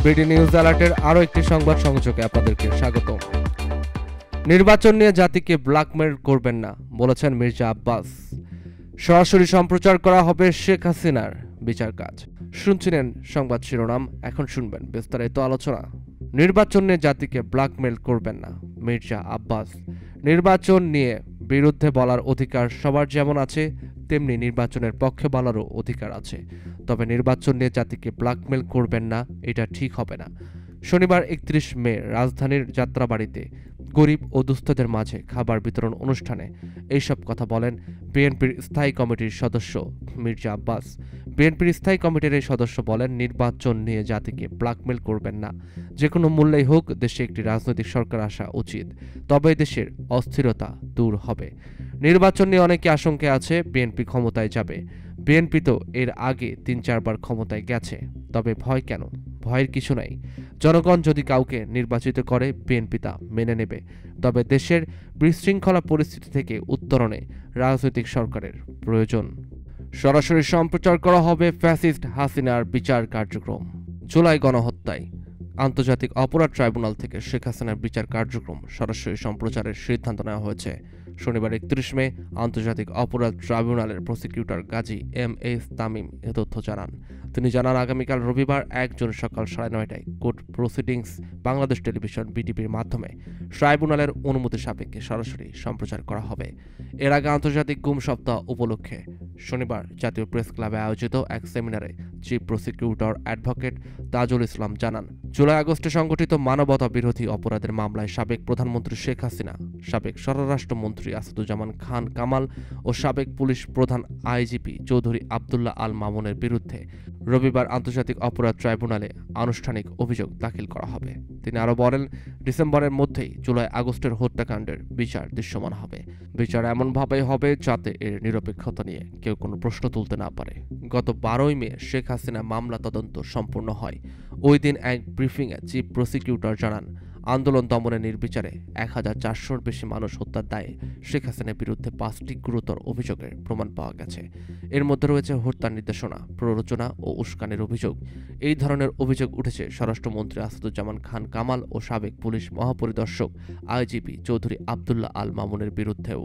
BD news অ্যালার্টের আরও একটি সংবাদ সংযোগে আপনাদেরকে স্বাগত। নির্বাচন নিয়ে জাতিকে ব্ল্যাকমেল করবেন না বলেছেন মির্জা আব্বাস। সরাসরি সম্প্রচার করা হবে শেখ হাসিনার বিচার কাজ। শুনছিলেন সংবাদ শিরোনাম, এখন শুনবেন বিস্তারিত আলোচনা। নির্বাচন নিয়ে জাতিকে ব্ল্যাকমেল করবেন না মির্জা আব্বাস। নির্বাচন নিয়ে বিরুদ্ধে বলার অধিকার সবার যেমন আছে, তেমনি নির্বাচনের পক্ষে বলারও অধিকার আছে। তবে নির্বাচন নিয়ে জাতিকে ব্ল্যাকমেল করবেন না, এটা ঠিক হবে না। শনিবার ৩১ মে রাজধানীর যাত্রাবাড়িতে গরিব ও দুস্থদের মাঝে খাবার বিতরণ অনুষ্ঠানে এইসব কথা বলেন বিএনপির স্থায়ী কমিটির সদস্য মির্জা আব্বাস। বিএনপির স্থায়ী কমিটির এই সদস্য বলেন, নির্বাচন নিয়ে জাতিকে ব্ল্যাকমেল করবেন না। যে কোনো মূল্যেই হোক দেশে একটি রাজনৈতিক সরকার আসা উচিত, তবে দেশের অস্থিরতা দূর হবে। নির্বাচন নিয়ে অনেকে আশঙ্কা আছে বিএনপি ক্ষমতায় যাবে। বিএনপি তো এর আগে ৩-৪ বার ক্ষমতায় গেছে, তবে ভয় কেন? ভয়ের কিছু নাই। জনগণ যদি কাউকে নির্বাচিত করে বিএনপি তা মেনে নেবে। তবে দেশের বিশৃঙ্খলা পরিস্থিতি থেকে উত্তরণে রাজনৈতিক সরকারের প্রয়োজন। সরাসরি সম্প্রচার করা হবে ফ্যাসিস্ট হাসিনার বিচার কার্যক্রম। জুলাই গণহত্যায় আন্তর্জাতিক অপরাধ ট্রাইব্যুনাল থেকে শেখ হাসিনার বিচার কার্যক্রম সরাসরি সম্প্রচারের সিদ্ধান্ত নেওয়া হয়েছে। শনিবার ৩১ মে আন্তর্জাতিক অপরাধ ট্রাইব্যুনালের প্রসিকিউটর গাজী এম.এস. তামিম এ তথ্য জানান। তিনি জানান, আগামীকাল রবিবার ১ জুন সকাল ৯:৩০টায় কোর্ট প্রসিডিংস বাংলাদেশ টেলিভিশন বিটিভির মাধ্যমে ট্রাইব্যুনালের অনুমতি সাপেক্ষে সরাসরি সম্প্রচার করা হবে। এর আগে আন্তর্জাতিক গুম সপ্তাহ উপলক্ষে শনিবার জাতীয় প্রেস ক্লাবে আয়োজিত এক সেমিনারে chief prosecutor advocate Tajul Islam জানান, জুলাই আগস্টে সংগঠিত মানবতা বিরোধী অপরাধের মামলায় সাবেক প্রধানমন্ত্রী শেখ হাসিনা, সাবেক স্বরাষ্ট্রমন্ত্রী আসাদুজ্জামান খান কামাল ও সাবেক পুলিশ প্রধান আইজিপি চৌধুরী আবদুল্লাহ আল মামুনের বিরুদ্ধে রবিবার আন্তর্জাতিক অপরাধ ট্রাইব্যুনালে আনুষ্ঠানিক অভিযোগ দাখিল করা হবে। তিনি আরও বলেন, ডিসেম্বরের মধ্যেই জুলাই আগস্টের হত্যাকাণ্ডের বিচার দৃশ্যমান হবে। বিচার এমনভাবেই হবে যাতে এর নিরপেক্ষতা নিয়ে কেউ কোনো প্রশ্ন তুলতে না পারে। গত ১২ই মে শেখ হাসিনা মামলা তদন্ত সম্পূর্ণ হয়। ওই দিন এক ব্রিফিংয়ে চিফ প্রসিকিউটর জানান, আন্দোলন দমনে নির্বিচারে ১,৪০০-র বেশি মানুষ হত্যার দায়ে শেখ হাসিনার বিরুদ্ধে ৫টি গুরুতর অভিযোগের প্রমাণ পাওয়া গেছে। এর মধ্যে রয়েছে হত্যার নির্দেশনা, প্ররোচনা ও উস্কানির অভিযোগ। এই ধরনের অভিযোগ উঠেছে স্বরাষ্ট্রমন্ত্রী আসাদুজ্জামান খান কামাল ও সাবেক পুলিশ মহাপরিদর্শক আইজিপি চৌধুরী আবদুল্লাহ আল মামুনের বিরুদ্ধেও।